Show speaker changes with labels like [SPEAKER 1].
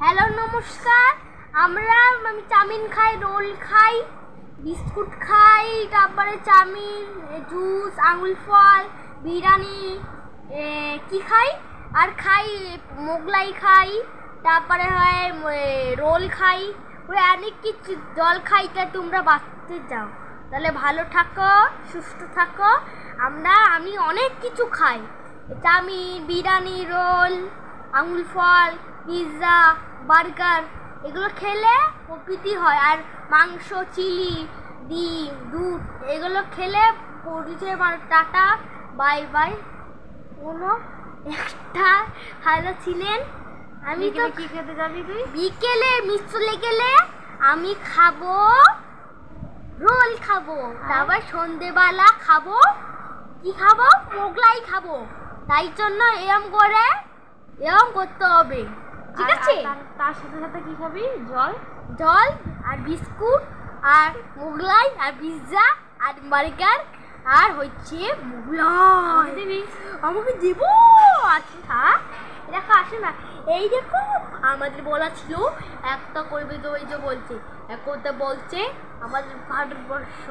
[SPEAKER 1] Hello নমস্কার। আমি chowmein খাই, রোল খাই, বিস্কুট খাই, তারপরে চাউমিন, জুস, আঙুল ফল, বিরিয়ানি, কি খাই আর খাই, মোগলাই খাই, তারপরে হয় রোল খাই, ওই অনেক কিছু জল খাই। তা তোমরা বাঁচতে যাও, তাহলে ভালো থাকো, সুস্থ থাকো। আমি অনেক কিছু খাই, চাউমিন, বিরিয়ানি, রোল, আঙুল ফল, পিৎজা, বার্গার, এগুলো খেলে প্রকৃতি হয়। আর মাংস, চিলি, ডিম, দুধ এগুলো খেলে পরিচয় মানুষ। Tata, bye bye. কোনো একটা ভালো ছিলেন। আমি তো
[SPEAKER 2] কি খেতে যাবি তুই?
[SPEAKER 1] বিকেলে মিস্ত্রি গেলে আমি খাবো রোল খাবো, তারপর সন্ধেবেলা খাবো কি খাবো, মোগলাই খাবো। তাই জন্য এরম করতে হবে, ঠিক আছে?
[SPEAKER 2] তার সাথে সাথে কি খাবি? জল
[SPEAKER 1] জল আর বিস্কুট আর মোগলাই আর পিৎজা আর বার্গার আর হচ্ছে মোগলাই
[SPEAKER 2] দিবি?
[SPEAKER 1] আমাকে দেবো। আচ্ছা দেখো, আসে না, এই দেখো আমাদের বলা ছিল একটা করবে, তো ওই যে বলছে একটা বলছে আমাদের ভারতবর্ষ